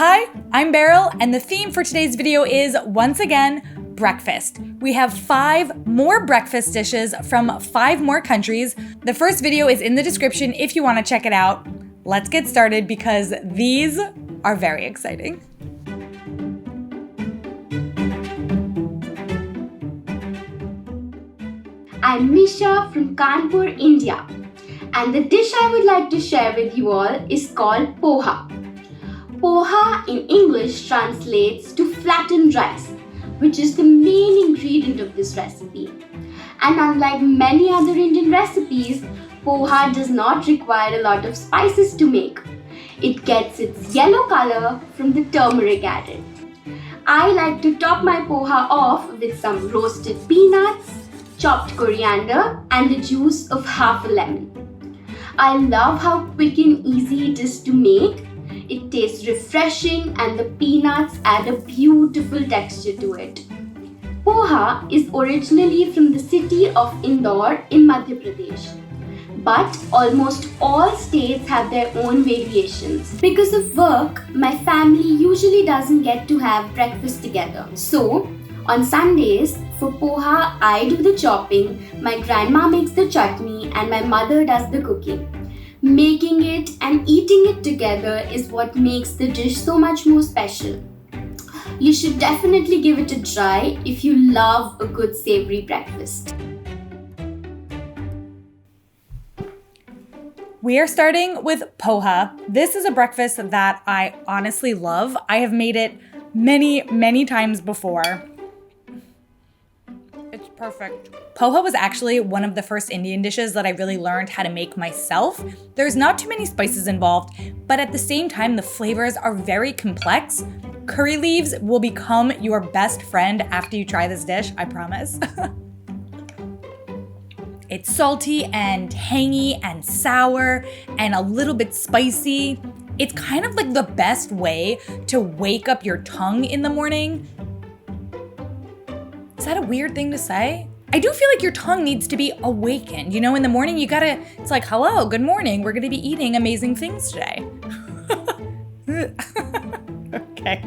Hi, I'm Beryl, and the theme for today's video is, once again, breakfast. We have 5 more breakfast dishes from 5 more countries. The first video is in the description if you want to check it out. Let's get started because these are very exciting. I'm Misha from Kanpur, India, and the dish I would like to share with you all is called Poha. Poha in English translates to flattened rice, which is the main ingredient of this recipe. And unlike many other Indian recipes, Poha does not require a lot of spices to make. It gets its yellow color from the turmeric added. I like to top my Poha off with some roasted peanuts, chopped coriander, and the juice of half a lemon. I love how quick and easy it is to make. It tastes refreshing and the peanuts add a beautiful texture to it. Poha is originally from the city of Indore in Madhya Pradesh. But almost all states have their own variations. Because of work, my family usually doesn't get to have breakfast together. So, on Sundays, for Poha, I do the chopping, my grandma makes the chutney, and my mother does the cooking. Making it and eating it together is what makes the dish so much more special. You should definitely give it a try if you love a good savory breakfast. We are starting with Poha. This is a breakfast that I honestly love. I have made it many times before. It's perfect. Poha was actually one of the first Indian dishes that I really learned how to make myself. There's not too many spices involved, but at the same time, the flavors are very complex. Curry leaves will become your best friend after you try this dish, I promise. It's salty and tangy and sour and a little bit spicy. It's kind of like the best way to wake up your tongue in the morning. Is that a weird thing to say? I do feel like your tongue needs to be awakened. You know, in the morning it's like, hello, good morning. We're gonna be eating amazing things today. Okay.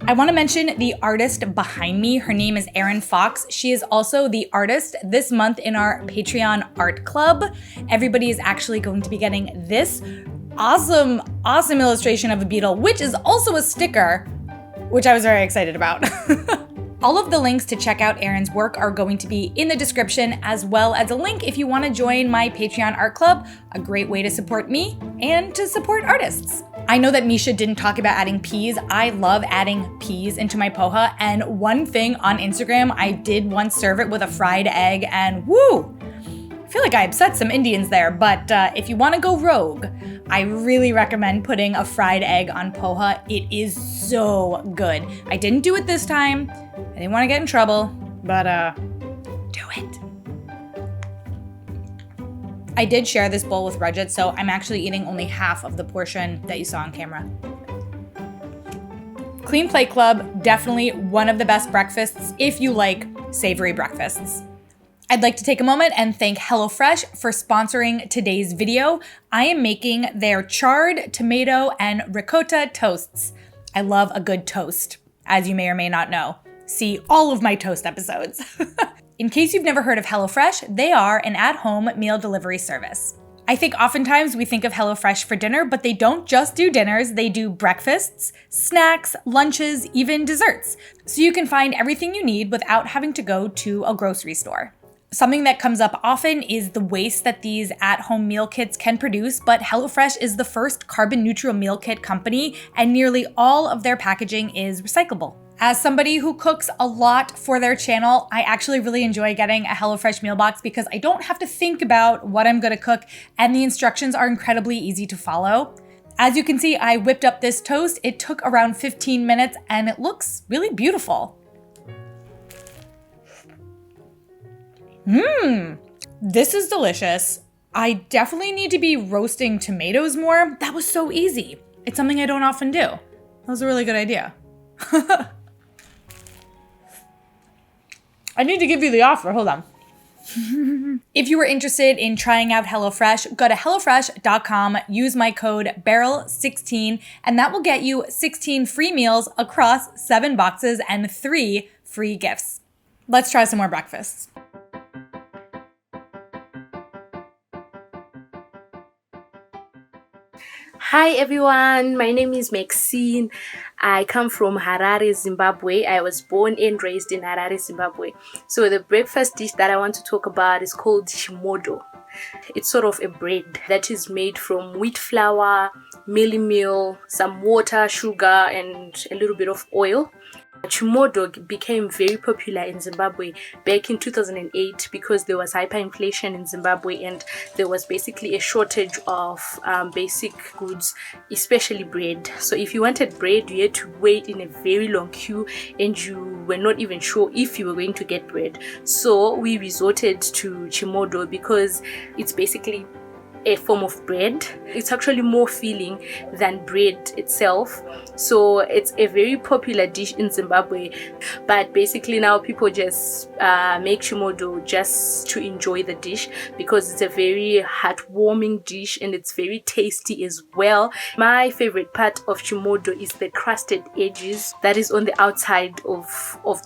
I wanna mention the artist behind me. Her name is Erin Fox. She is also the artist this month in our Patreon art club. Everybody is actually going to be getting this awesome illustration of a beetle, which is also a sticker, which I was very excited about. All of the links to check out Erin's work are going to be in the description, as well as a link if you want to join my Patreon art club, a great way to support me and to support artists. I know that Misha didn't talk about adding peas. I love adding peas into my poha, and one thing on Instagram, I did once serve it with a fried egg, and woo! I feel like I upset some Indians there, but if you want to go rogue, I really recommend putting a fried egg on poha. It is so good. I didn't do it this time. I didn't want to get in trouble, but do it. I did share this bowl with Rajat, so I'm actually eating only half of the portion that you saw on camera. Clean Plate Club, definitely one of the best breakfasts if you like savory breakfasts. I'd like to take a moment and thank HelloFresh for sponsoring today's video. I am making their charred tomato and ricotta toasts. I love a good toast, as you may or may not know. See all of my toast episodes. In case you've never heard of HelloFresh, they are an at-home meal delivery service. I think oftentimes we think of HelloFresh for dinner, but they don't just do dinners, they do breakfasts, snacks, lunches, even desserts. So you can find everything you need without having to go to a grocery store. Something that comes up often is the waste that these at-home meal kits can produce, but HelloFresh is the first carbon-neutral meal kit company, and nearly all of their packaging is recyclable. As somebody who cooks a lot for their channel, I actually really enjoy getting a HelloFresh meal box because I don't have to think about what I'm gonna cook, and the instructions are incredibly easy to follow. As you can see, I whipped up this toast. It took around 15 minutes, and it looks really beautiful. This is delicious. I definitely need to be roasting tomatoes more. That was so easy. It's something I don't often do. That was a really good idea. I need to give you the offer, hold on. If you were interested in trying out HelloFresh, go to HelloFresh.com, use my code Beryl16, and that will get you 16 free meals across 7 boxes and 3 free gifts. Let's try some more breakfasts. Hi everyone, my name is Maxine. I come from Harare, Zimbabwe. I was born and raised in Harare, Zimbabwe. So the breakfast dish that I want to talk about is called Chimodho. It's sort of a bread that is made from wheat flour, mealie meal, some water, sugar, and a little bit of oil. Chimodho became very popular in Zimbabwe back in 2008 because there was hyperinflation in Zimbabwe and there was basically a shortage of basic goods, especially bread. So if you wanted bread, you had to wait in a very long queue and you were not even sure if you were going to get bread. So we resorted to Chimodho because it's basically a form of bread. It's actually more filling than bread itself, so it's a very popular dish in Zimbabwe. But basically now people just make Chimodho just to enjoy the dish because it's a very heartwarming dish and it's very tasty as well. My favorite part of Chimodho is the crusted edges that is on the outside of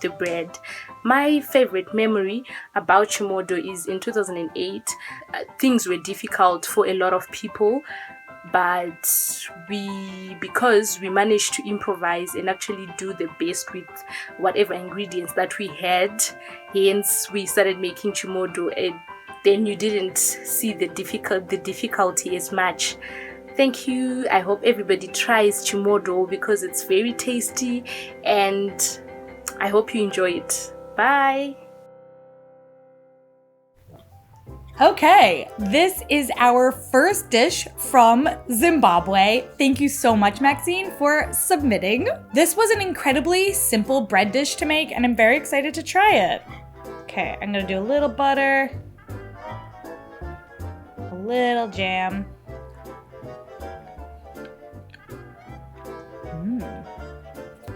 the bread. My favorite memory about Chimodho is in 2008. Things were difficult for a lot of people, but because we managed to improvise and actually do the best with whatever ingredients that we had, hence we started making Chimodho, and then you didn't see the difficulty as much. Thank you. I hope everybody tries Chimodho because it's very tasty and I hope you enjoy it. Bye. Okay, this is our first dish from Zimbabwe. Thank you so much, Maxine, for submitting. This was an incredibly simple bread dish to make, and I'm very excited to try it. Okay, I'm gonna do a little butter, a little jam.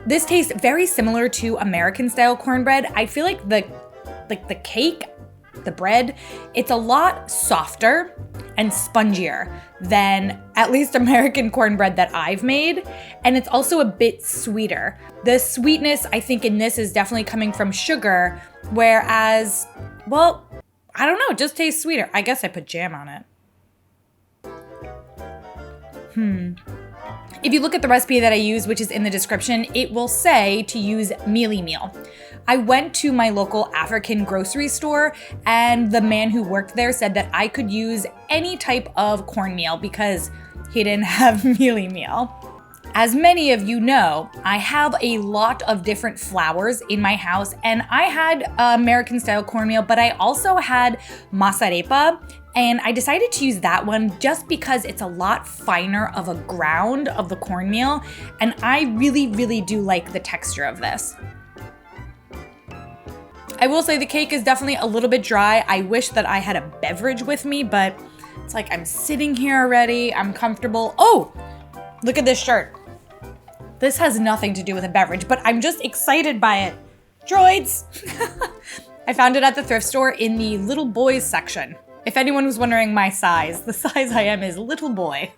This tastes very similar to American-style cornbread. I feel like the cake, the bread, it's a lot softer and spongier than at least American cornbread that I've made. And it's also a bit sweeter. The sweetness, I think, in this is definitely coming from sugar, whereas, well, I don't know, it just tastes sweeter. I guess I put jam on it. If you look at the recipe that I use, which is in the description, it will say to use mealie meal. I went to my local African grocery store and the man who worked there said that I could use any type of cornmeal because he didn't have mealie meal. As many of you know, I have a lot of different flours in my house, and I had American style cornmeal, but I also had masarepa, and I decided to use that one just because it's a lot finer of a ground of the cornmeal, and I really, really do like the texture of this. I will say the cake is definitely a little bit dry. I wish that I had a beverage with me, but it's like I'm sitting here already, I'm comfortable. Oh, look at this shirt. This has nothing to do with a beverage, but I'm just excited by it. Droids! I found it at the thrift store in the little boys section. If anyone was wondering my size, the size I am is little boy.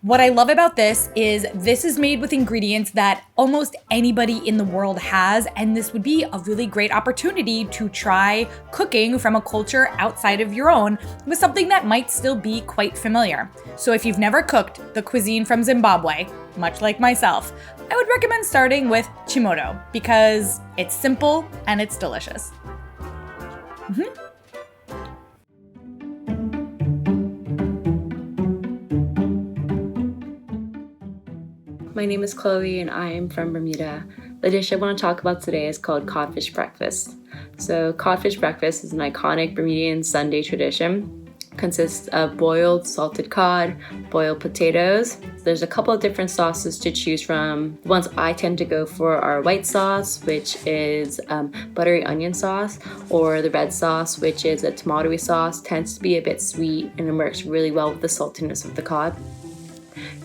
What I love about this is made with ingredients that almost anybody in the world has, and this would be a really great opportunity to try cooking from a culture outside of your own with something that might still be quite familiar. So if you've never cooked the cuisine from Zimbabwe, much like myself, I would recommend starting with Chimodho because it's simple and it's delicious. My name is Chloé and I am from Bermuda. The dish I want to talk about today is called Codfish breakfast. So Codfish breakfast is an iconic Bermudian Sunday tradition. It consists of boiled salted cod, boiled potatoes. There's a couple of different sauces to choose from. The ones I tend to go for are white sauce, which is buttery onion sauce, or the red sauce, which is a tomatoey sauce. Tends to be a bit sweet and it works really well with the saltiness of the cod.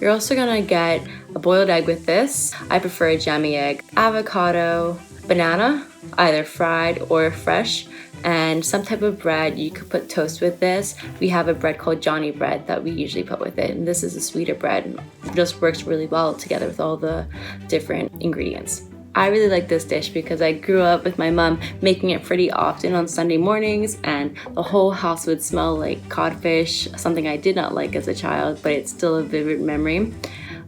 You're also gonna get a boiled egg with this. I prefer a jammy egg. Avocado, banana, either fried or fresh, and some type of bread. You could put toast with this. We have a bread called Johnny bread that we usually put with it, and this is a sweeter bread. It just works really well together with all the different ingredients. I really like this dish because I grew up with my mom making it pretty often on Sunday mornings, and the whole house would smell like codfish, something I did not like as a child, but it's still a vivid memory.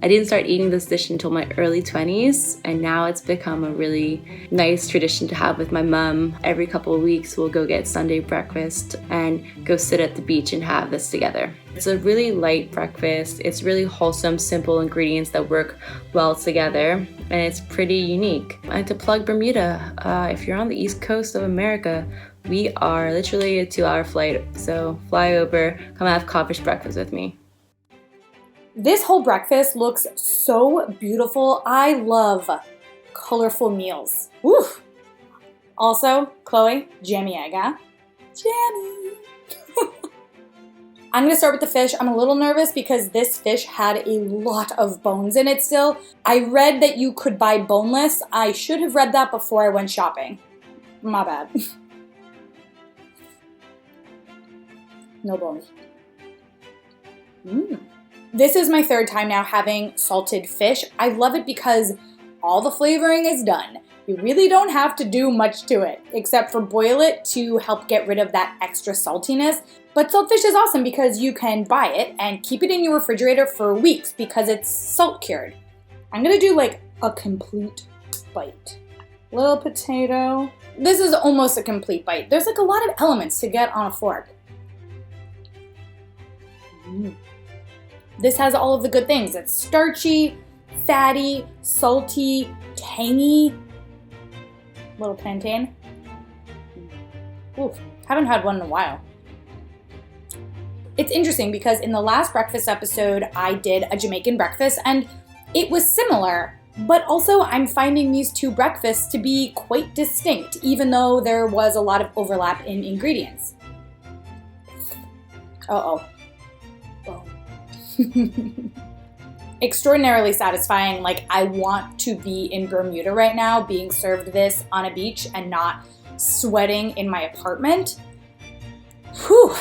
I didn't start eating this dish until my early 20s, and now it's become a really nice tradition to have with my mom. Every couple of weeks we'll go get Sunday breakfast and go sit at the beach and have this together. It's a really light breakfast. It's really wholesome, simple ingredients that work well together, and it's pretty unique. And to plug Bermuda, if you're on the east coast of America, we are literally a 2-hour flight, so fly over, come have codfish breakfast with me. This whole breakfast looks so beautiful. I love colorful meals. Woo! Also, Chloe, jammy egg, huh? Jammy! I'm gonna start with the fish. I'm a little nervous because this fish had a lot of bones in it still. I read that you could buy boneless. I should have read that before I went shopping. My bad. No bones. This is my third time now having salted fish. I love it because all the flavoring is done. You really don't have to do much to it, except for boil it to help get rid of that extra saltiness. But saltfish is awesome because you can buy it and keep it in your refrigerator for weeks because it's salt cured. I'm gonna do like a complete bite. Little potato. This is almost a complete bite. There's like a lot of elements to get on a fork. This has all of the good things. It's starchy, fatty, salty, tangy. Little plantain. Oof, haven't had one in a while. It's interesting because in the last breakfast episode, I did a Jamaican breakfast and it was similar, but also I'm finding these two breakfasts to be quite distinct, even though there was a lot of overlap in ingredients. Uh-oh. Extraordinarily satisfying. Like, I want to be in Bermuda right now, being served this on a beach and not sweating in my apartment. Whew.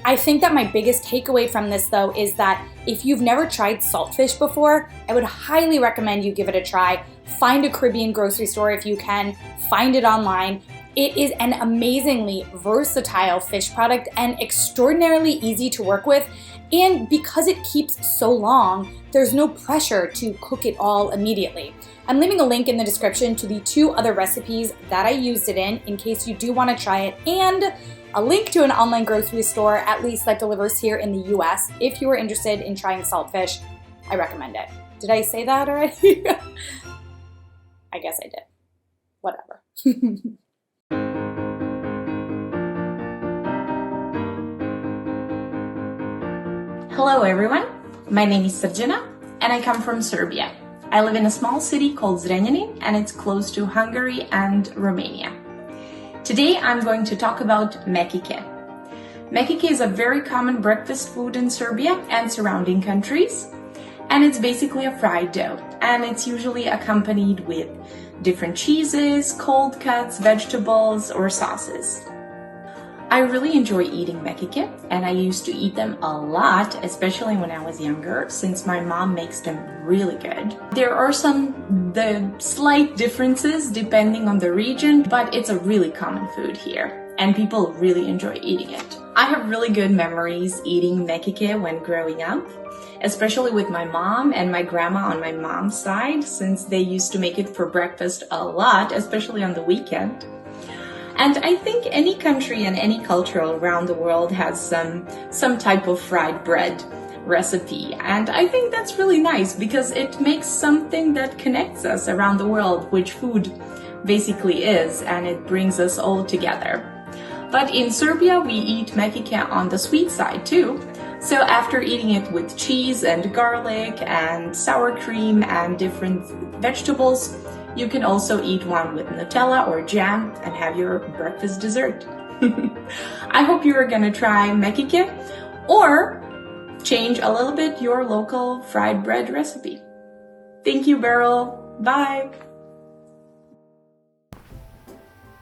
I think that my biggest takeaway from this though is that if you've never tried saltfish before, I would highly recommend you give it a try. Find a Caribbean grocery store if you can, find it online. It is an amazingly versatile fish product and extraordinarily easy to work with. And because it keeps so long, there's no pressure to cook it all immediately. I'm leaving a link in the description to the 2 other recipes that I used it in case you do want to try it, and a link to an online grocery store, at least that delivers here in the US. If you are interested in trying saltfish, I recommend it. Did I say that already? I guess I did. Whatever. Hello everyone, my name is Srdana and I come from Serbia. I live in a small city called Zrenjanin and it's close to Hungary and Romania. Today I'm going to talk about Mekike. Mekike is a very common breakfast food in Serbia and surrounding countries, and it's basically a fried dough, and it's usually accompanied with different cheeses, cold cuts, vegetables, or sauces. I really enjoy eating mekike, and I used to eat them a lot, especially when I was younger, since my mom makes them really good. There are the slight differences depending on the region, but it's a really common food here, and people really enjoy eating it. I have really good memories eating mekike when growing up, especially with my mom and my grandma on my mom's side, since they used to make it for breakfast a lot, especially on the weekend. And I think any country and any culture around the world has some type of fried bread recipe. And I think that's really nice because it makes something that connects us around the world, which food basically is, and it brings us all together. But in Serbia, we eat mekike on the sweet side too. So after eating it with cheese and garlic and sour cream and different vegetables, you can also eat one with Nutella or jam and have your breakfast dessert. I hope you are gonna try mekike or change a little bit your local fried bread recipe. Thank you, Beryl. Bye.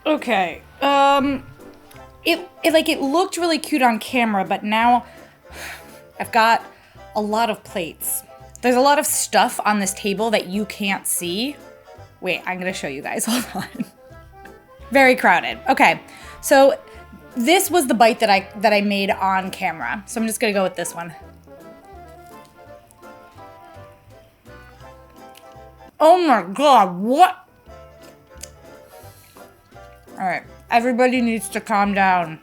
Okay, it looked really cute on camera, but now I've got a lot of plates. There's a lot of stuff on this table that you can't see. Wait, I'm gonna show you guys, hold on. Very crowded. Okay, so this was the bite that I made on camera. So I'm just gonna go with this one. Oh my God, what? All right, everybody needs to calm down.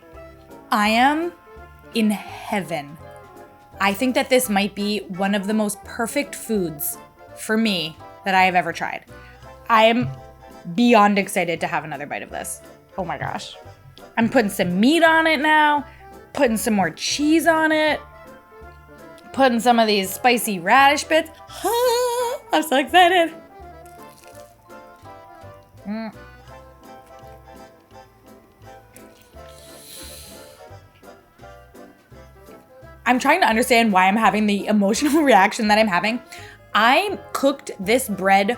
I am in heaven. I think that this might be one of the most perfect foods for me that I have ever tried. I am beyond excited to have another bite of this. Oh my gosh. I'm putting some meat on it now, putting some more cheese on it, putting some of these spicy radish bits. I'm so excited. I'm trying to understand why I'm having the emotional reaction that I'm having. I cooked this bread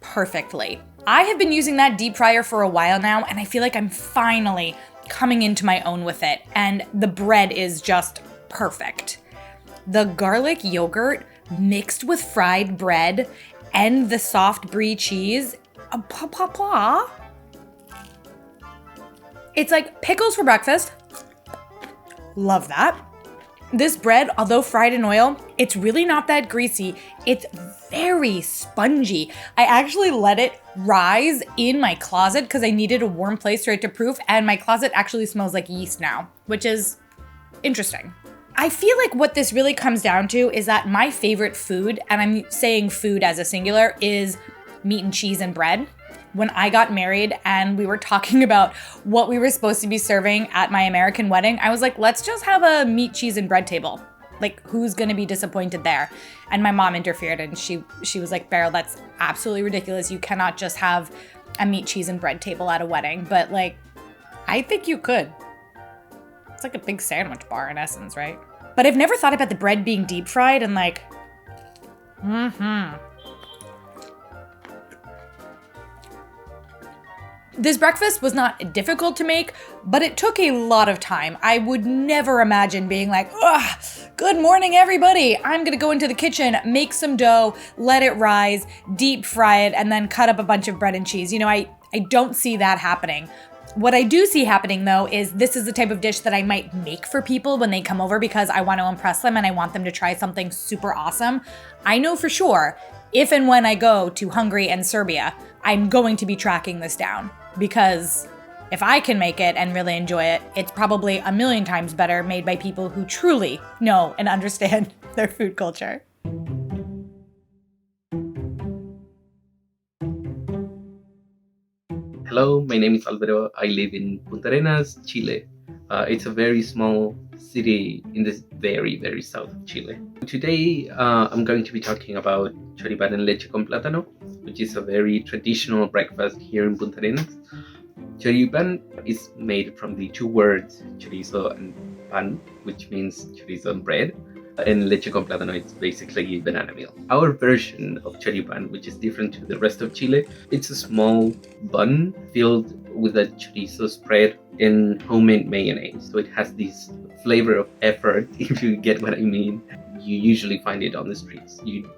perfectly. I have been using that deep fryer for a while now, and I feel like I'm finally coming into my own with it, and the bread is just perfect. The garlic yogurt mixed with fried bread and the soft brie cheese, it's like pickles for breakfast. Love that. This bread, although fried in oil, it's really not that greasy. It's very spongy. I actually let it rise in my closet because I needed a warm place for it to proof, and my closet actually smells like yeast now, which is interesting. I feel like what this really comes down to is that my favorite food, and I'm saying food as a singular, is meat and cheese and bread. When I got married and we were talking about what we were supposed to be serving at my American wedding, I was like, let's just have a meat, cheese, and bread table. Like, who's gonna be disappointed there? And my mom interfered, and she was like, Beryl, that's absolutely ridiculous. You cannot just have a meat, cheese, and bread table at a wedding. But like, I think you could. It's like a big sandwich bar in essence, right? But I've never thought about the bread being deep fried and like, This breakfast was not difficult to make, but it took a lot of time. I would never imagine being like, good morning, everybody. I'm gonna go into the kitchen, make some dough, let it rise, deep fry it, and then cut up a bunch of bread and cheese. You know, I don't see that happening. What I do see happening though is this is the type of dish that I might make for people when they come over because I want to impress them and I want them to try something super awesome. I know for sure, if and when I go to Hungary and Serbia, I'm going to be tracking this down. Because if I can make it and really enjoy it, it's probably a million times better made by people who truly know and understand their food culture. Hello, my name is Alvaro. I live in Punta Arenas, Chile. It's a very small city in the very, very south of Chile. Today, I'm going to be talking about Choripan and leche con plátano, which is a very traditional breakfast here in Punta Arenas. Choripan is made from the two words chorizo and pan, which means chorizo and bread, and leche con plátano is basically banana meal. Our version of choripan, which is different to the rest of Chile, it's a small bun filled with a chorizo spread in homemade mayonnaise. So it has this flavor of effort, if you get what I mean. You usually find it on the streets. You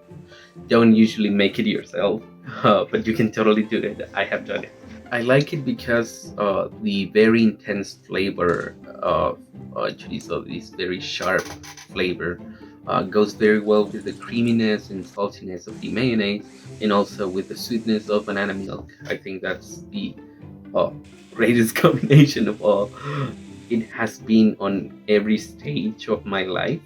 don't usually make it yourself, but you can totally do it. I have done it. I like it because the very intense flavor of chorizo, this very sharp flavor, goes very well with the creaminess and saltiness of the mayonnaise, and also with the sweetness of banana milk. I think that's the greatest combination of all. It has been on every stage of my life,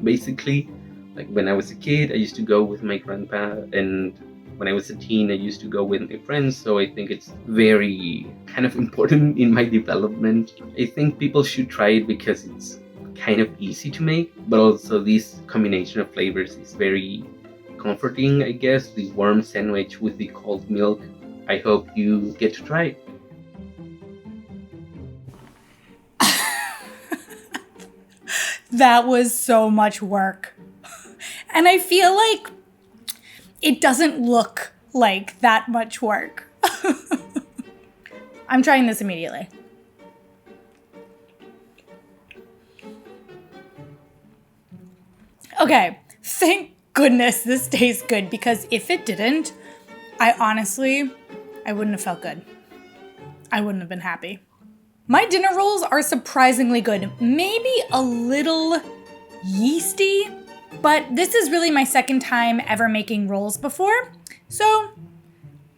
basically. Like when I was a kid, I used to go with my grandpa, and when I was a teen, I used to go with my friends. So I think it's very kind of important in my development. I think people should try it because it's kind of easy to make, but also this combination of flavors is very comforting, I guess. The warm sandwich with the cold milk. I hope you get to try it. That was so much work. And I feel like it doesn't look like that much work. I'm trying this immediately. Okay, thank goodness this tastes good, because if it didn't, I wouldn't have felt good. I wouldn't have been happy. My dinner rolls are surprisingly good. Maybe a little yeasty, but this is really my second time ever making rolls before, so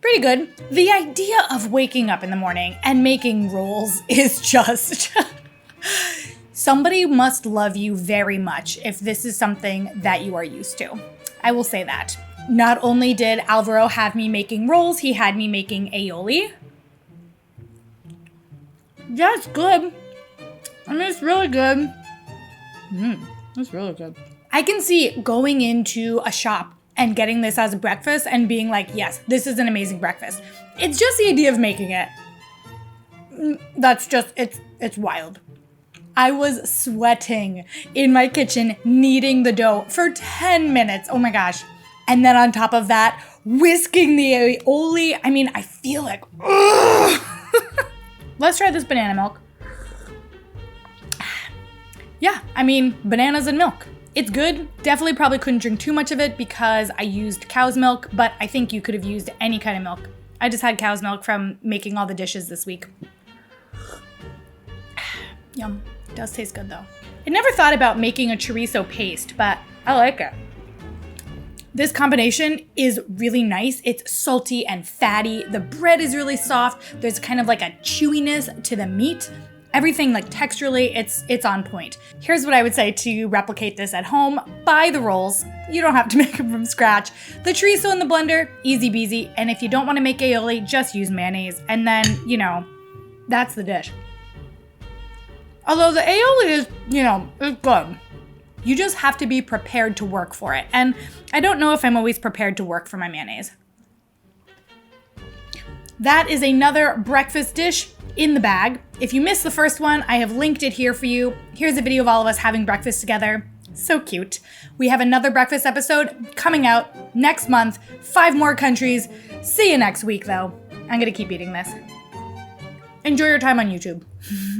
pretty good. The idea of waking up in the morning and making rolls is just... Somebody must love you very much if this is something that you are used to. I will say that. Not only did Alvaro have me making rolls, he had me making aioli. Yeah, it's good. I mean, it's really good. It's really good. I can see going into a shop and getting this as a breakfast and being like, yes, this is an amazing breakfast. It's just the idea of making it. That's just, it's wild. I was sweating in my kitchen kneading the dough for 10 minutes. Oh my gosh. And then on top of that, whisking the aioli. I mean, I feel like, ugh. Let's try this banana milk. Yeah, I mean, bananas and milk. It's good. Definitely probably couldn't drink too much of it because I used cow's milk, but I think you could have used any kind of milk. I just had cow's milk from making all the dishes this week. Yum. Does taste good though. I never thought about making a chorizo paste, but I like it. This combination is really nice. It's salty and fatty. The bread is really soft. There's kind of like a chewiness to the meat. Everything like texturally, it's on point. Here's what I would say to replicate this at home. Buy the rolls. You don't have to make them from scratch. The chorizo in the blender, easy peasy. And if you don't want to make aioli, just use mayonnaise. And then, that's the dish. Although the aioli is, it's good. You just have to be prepared to work for it. And I don't know if I'm always prepared to work for my mayonnaise. That is another breakfast dish in the bag. If you missed the first one, I have linked it here for you. Here's a video of all of us having breakfast together. So cute. We have another breakfast episode coming out next month. 5 more countries. See you next week, though. I'm gonna keep eating this. Enjoy your time on YouTube.